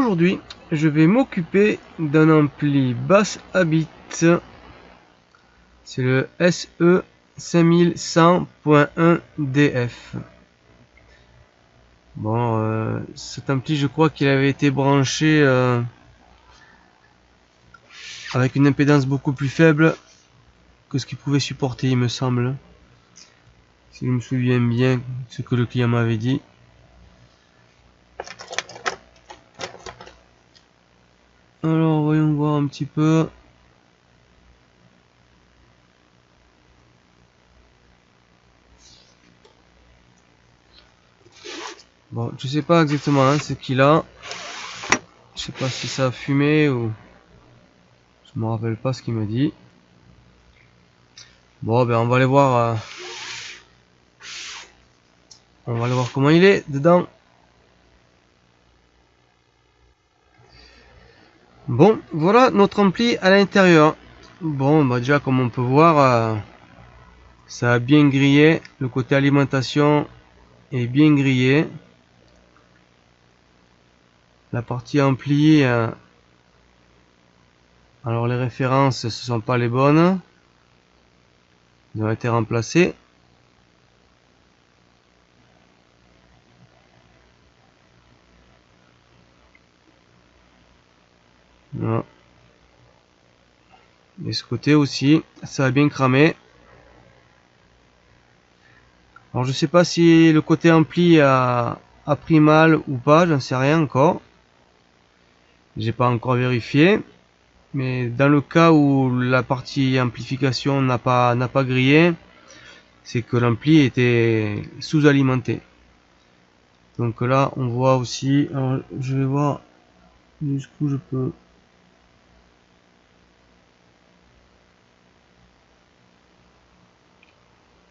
aujourd'hui, je vais m'occuper d'un ampli basse Habit. C'est le SE 5100.1 DF. Bon, cet ampli, je crois qu'il avait été branché avec une impédance beaucoup plus faible que ce qu'il pouvait supporter, il me semble. Si je me souviens bien ce que le client m'avait dit. Alors, voyons voir un petit peu. Bon, je sais pas exactement ce qu'il a. Je sais pas si ça a fumé ou... Je me rappelle pas ce qu'il m'a dit. Bon, ben on va aller voir. On va aller voir comment il est dedans. Bon, voilà notre ampli à l'intérieur. Bon, bah déjà comme on peut voir, ça a bien grillé. Le côté alimentation est bien grillé. La partie ampli, alors les références, ce sont pas les bonnes. Ils ont été remplacés. Voilà. Et ce côté aussi, ça a bien cramé. Alors je sais pas si le côté ampli a pris mal ou pas, j'en sais rien encore. J'ai pas encore vérifié. Mais dans le cas où la partie amplification n'a pas grillé, c'est que l'ampli était sous-alimenté. Donc là, on voit aussi, alors je vais voir jusqu'où je peux.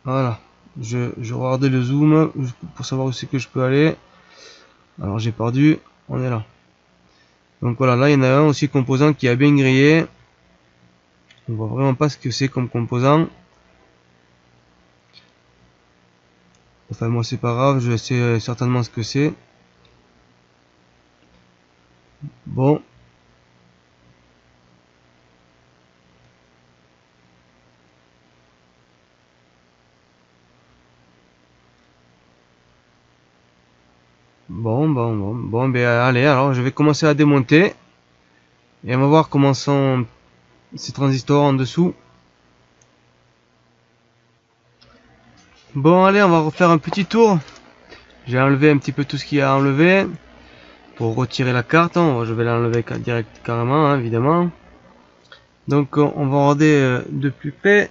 Voilà, je regardais le zoom pour savoir où c'est que je peux aller. Alors j'ai perdu, on est là. Donc voilà, là il y en a un aussi composant qui a bien grillé. On voit vraiment pas ce que c'est comme composant. Enfin moi c'est pas grave, je sais certainement ce que c'est. Bon. Bon, ben allez, alors je vais commencer à démonter. Et on va voir comment sont ces transistors en dessous. Bon, allez, on va refaire un petit tour. J'ai enlevé un petit peu tout ce qu'il y a à enlever. Pour retirer la carte, je vais l'enlever direct carrément, évidemment. Donc on va regarder de plus près.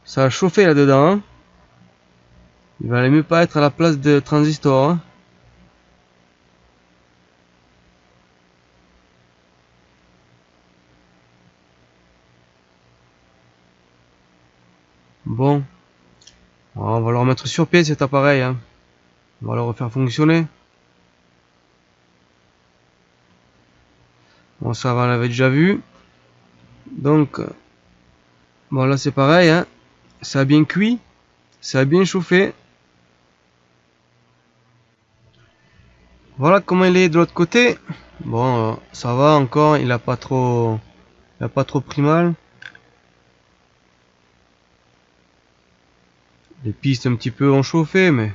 Ça a chauffé là-dedans. Hein. Il valait mieux pas être à la place de transistor. Hein. Bon, on va le remettre sur pied cet appareil. Hein. On va le refaire fonctionner. Bon, ça va, on l'avait déjà vu. Donc, bon là c'est pareil. Hein. Ça a bien cuit. Ça a bien chauffé. Voilà comment il est de l'autre côté. Bon, ça va encore. Il a pas trop pris mal. Les pistes un petit peu ont chauffé, mais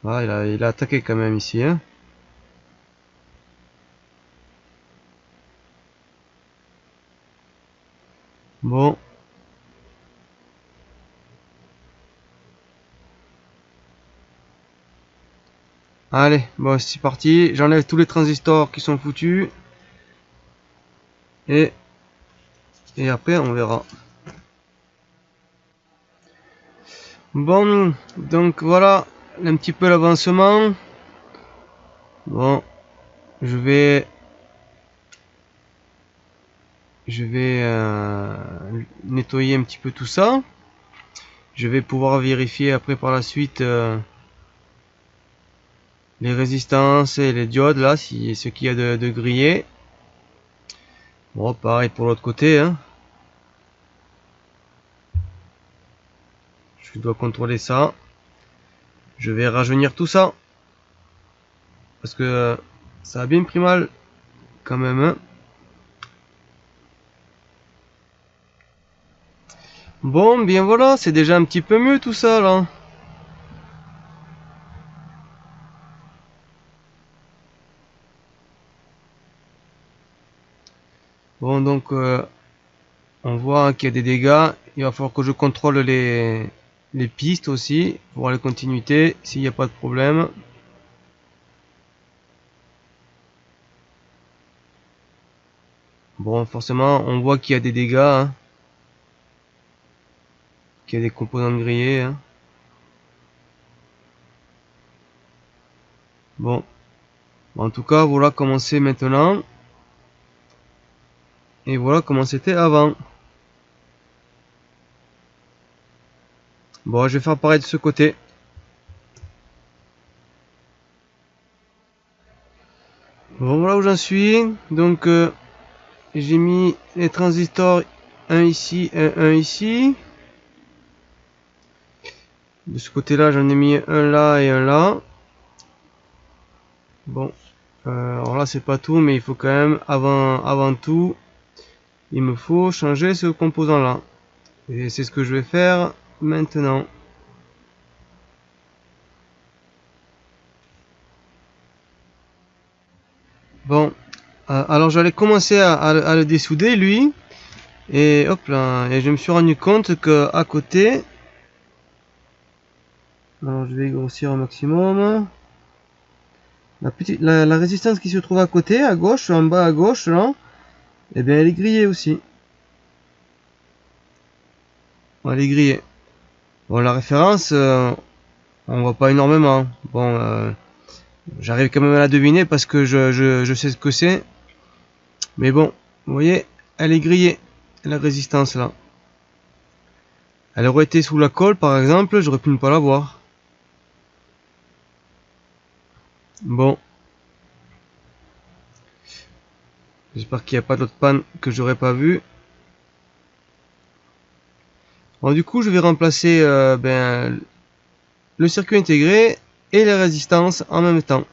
voilà, il a attaqué quand même ici. Hein. Bon. Allez, bon, c'est parti. J'enlève tous les transistors qui sont foutus. Et après, on verra. Bon, donc voilà un petit peu l'avancement. Bon, je vais nettoyer un petit peu tout ça. Je vais pouvoir vérifier après par la suite les résistances et les diodes là, si ce qu'il y a de grillé. Bon, pareil pour l'autre côté, hein. Je dois contrôler ça. Je vais rajeunir tout ça. Parce que ça a bien pris mal quand même, hein. Bon, bien voilà, c'est déjà un petit peu mieux tout ça là. Bon, donc on voit qu'il y a des dégâts. Il va falloir que je contrôle les pistes aussi, voir les continuités, s'il n'y a pas de problème. Bon, forcément, on voit qu'il y a des dégâts, hein, qu'il y a des composants grillés, hein. Bon, en tout cas, voilà comment c'est maintenant. Et voilà comment c'était avant. Bon, je vais faire pareil de ce côté. Bon, voilà où j'en suis. Donc, j'ai mis les transistors, un ici et un ici. De ce côté-là, j'en ai mis un là et un là. Bon, alors là, c'est pas tout, mais il faut quand même, avant tout, il me faut changer ce composant-là. Et c'est ce que je vais faire maintenant. Bon, alors j'allais commencer à le dessouder, lui. Et hop là, et je me suis rendu compte que à côté, alors je vais grossir au maximum. La résistance qui se trouve à côté, à gauche, en bas à gauche, là, et bien elle est grillée aussi. Elle est grillée. Bon, la référence, on voit pas énormément. Bon, j'arrive quand même à la deviner parce que je sais ce que c'est. Mais bon, vous voyez, elle est grillée, la résistance là. Elle aurait été sous la colle par exemple, j'aurais pu ne pas la voir. Bon, j'espère qu'il n'y a pas d'autre panne que j'aurais pas vu. Bon, du coup, je vais remplacer le circuit intégré et les résistances en même temps.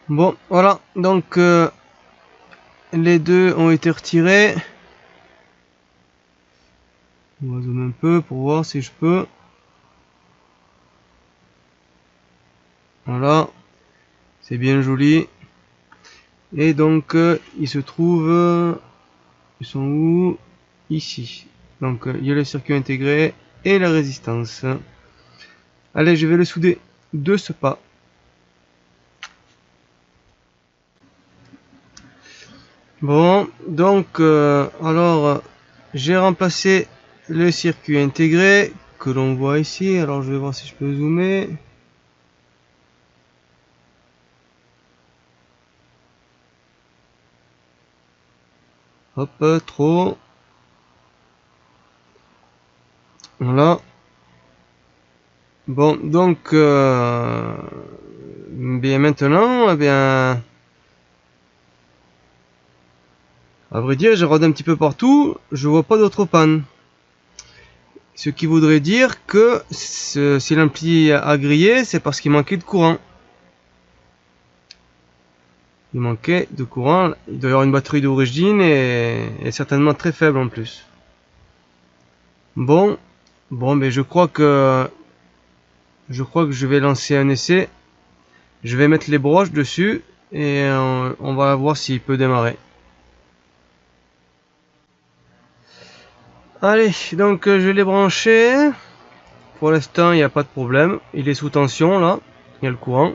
Bon, voilà, donc les deux ont été retirés. On va zoomer un peu pour voir si je peux. Voilà, c'est bien joli. Et donc, ils se trouvent... ils sont où? Ici. Donc, il y a le circuit intégré et la résistance. Allez, je vais le souder de ce pas. Bon, donc, alors, j'ai remplacé le circuit intégré que l'on voit ici. Alors, je vais voir si je peux zoomer. Hop, trop. Voilà. Bon, donc, bien maintenant, eh bien, à vrai dire, j'ai regardé un petit peu partout, je vois pas d'autres pannes. Ce qui voudrait dire que si l'ampli a grillé, c'est parce qu'il manquait de courant. Il manquait de courant, il doit y avoir une batterie d'origine et certainement très faible en plus. Bon, mais je crois que je vais lancer un essai. Je vais mettre les broches dessus et on va voir s'il peut démarrer. Allez, donc je l'ai branché. Pour l'instant, il n'y a pas de problème. Il est sous tension là. Il y a le courant.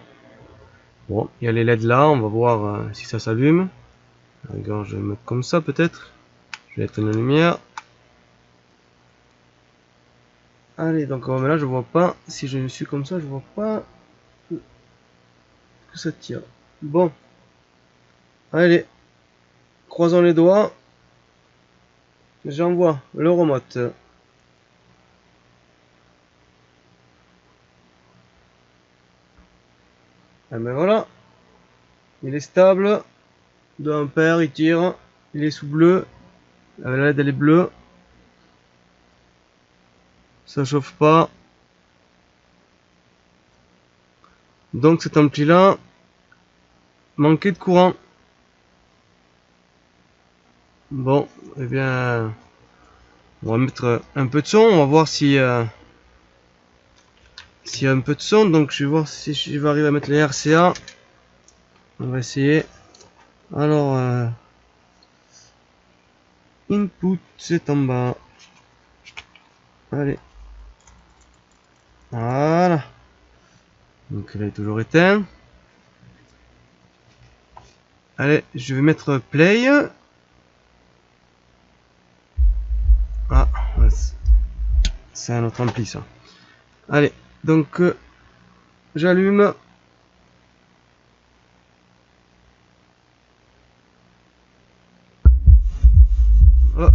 Bon, il y a les LED là. On va voir si ça s'allume. Regarde, je vais le mettre comme ça peut-être. Je vais éteindre la lumière. Allez, donc là, je vois pas. Si je suis comme ça, je vois pas que ça tire. Bon, allez, croisons les doigts. j'envoie le remote. Et ben voilà, il est stable, 2 ampères, il tire, il est sous bleu, la LED elle est bleue, ça chauffe pas. Donc cet ampli là manquait de courant. Bon, eh bien, on va mettre un peu de son, on va voir si s'il y a un peu de son. Donc je vais voir si je vais arriver à mettre les RCA. On va essayer. Alors, input c'est en bas. Allez, voilà. Donc là il est toujours éteint. Allez, je vais mettre play. Ah, c'est un autre ampli ça. Allez, donc j'allume. Oh.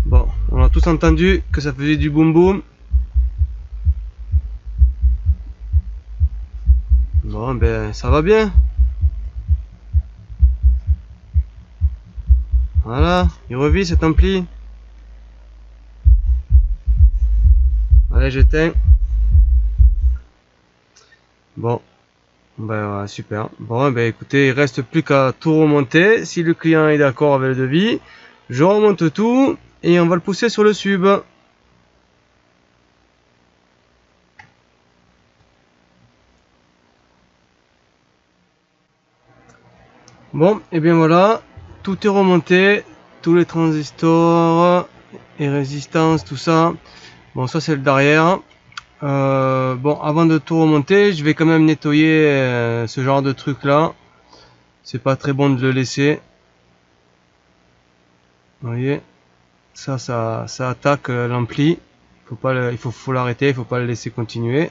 Bon, on a tous entendu que ça faisait du boum boum. Bon, ben ça va bien. Voilà, il revit cet ampli. Allez, j'éteins. Bon, ben voilà, super. Bon, ben écoutez, il reste plus qu'à tout remonter. Si le client est d'accord avec le devis, je remonte tout et on va le pousser sur le sub. Bon, et bien voilà, tout est remonté, tous les transistors et résistances, tout ça. Bon, ça c'est le derrière. Bon, avant de tout remonter, je vais quand même nettoyer ce genre de truc là. C'est pas très bon de le laisser. Vous voyez, ça attaque l'ampli. Faut l'arrêter, il faut pas le laisser continuer.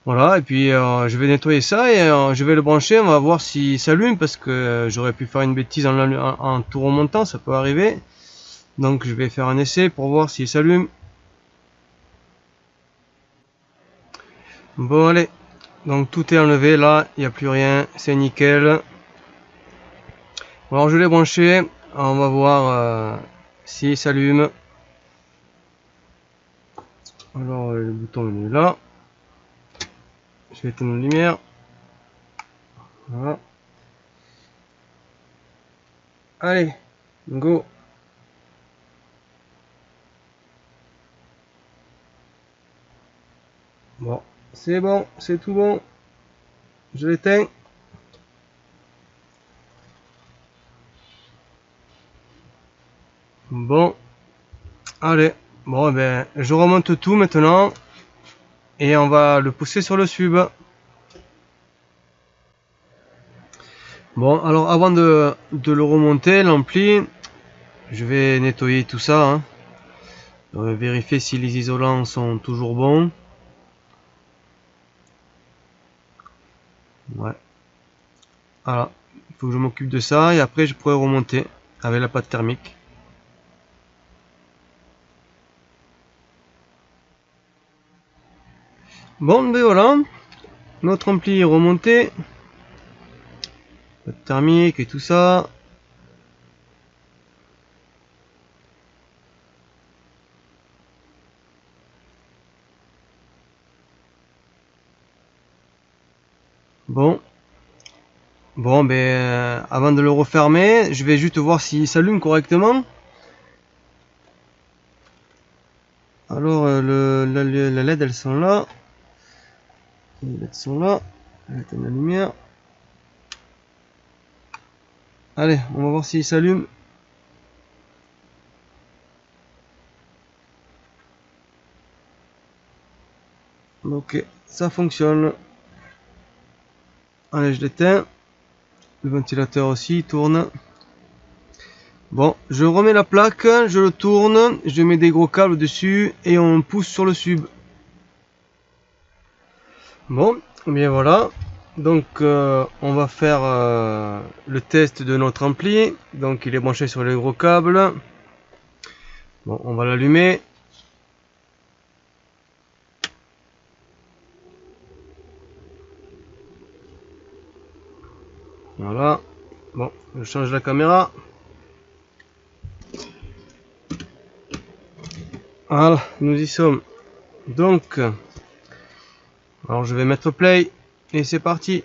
Voilà, et puis je vais nettoyer ça et je vais le brancher, on va voir s'il s'allume parce que j'aurais pu faire une bêtise en tout remontant, ça peut arriver. Donc je vais faire un essai pour voir s'il s'allume. Bon allez, donc tout est enlevé là, il n'y a plus rien, c'est nickel. Alors je l'ai branché, on va voir s'il s'allume. Alors le bouton il est là. Je vais éteindre la lumière. Voilà. Allez, go. Bon, c'est tout bon. Je l'éteins. Bon, allez. Bon, ben, je remonte tout maintenant. Et on va le pousser sur le sub. Bon, alors avant de le remonter, l'ampli, je vais nettoyer tout ça. Hein. Vérifier si les isolants sont toujours bons. Ouais. Voilà. Il faut que je m'occupe de ça et après je pourrai remonter avec la pâte thermique. Bon, ben voilà. Notre ampli est remonté. Pâte thermique et tout ça. Bon. Bon, ben, avant de le refermer, je vais juste voir s'il s'allume correctement. Alors, la LED, elles sont là. Les LED sont là. Je vais éteindre la lumière. Allez, on va voir s'il s'allume. Ok, ça fonctionne. Allez, je l'éteins. Le ventilateur aussi tourne. Bon, je remets la plaque, je le tourne, je mets des gros câbles dessus et on pousse sur le sub. Bon, bien voilà. Donc on va faire le test de notre ampli. Donc il est branché sur les gros câbles. Bon, on va l'allumer. Voilà. Bon, je change la caméra. Voilà, nous y sommes. Donc, alors je vais mettre play et c'est parti.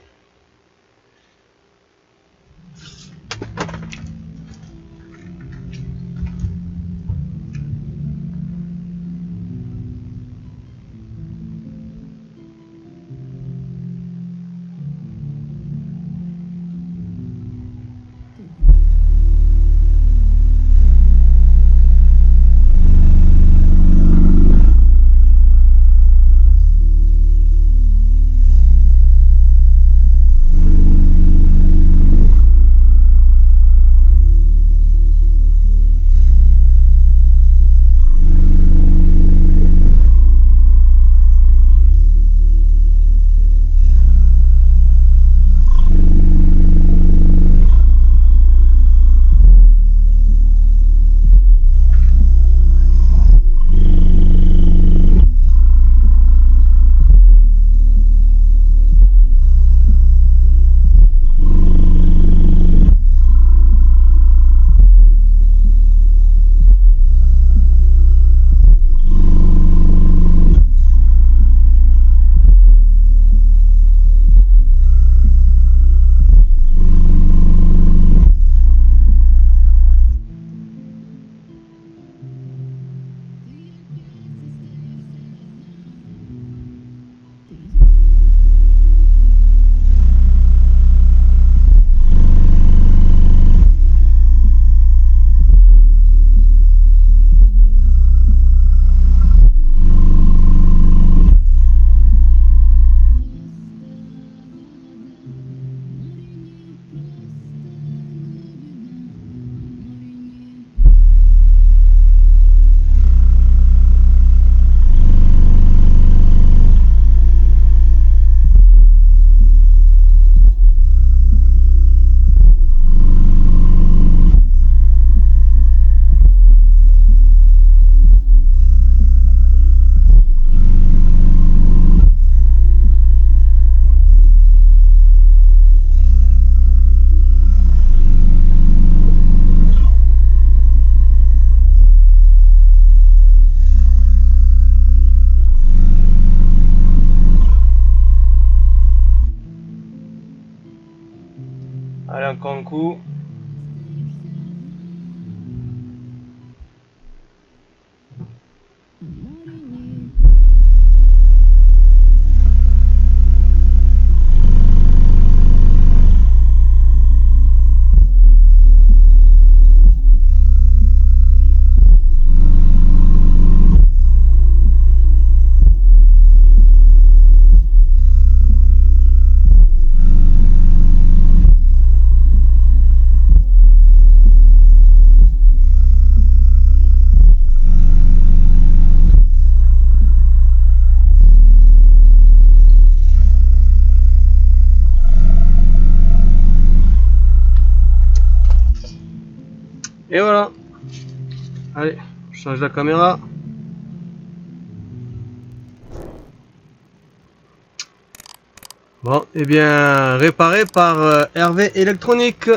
Allez, encore un coup. Et voilà. Allez, je change la caméra. Bon, et bien réparé par Hervé Électronique.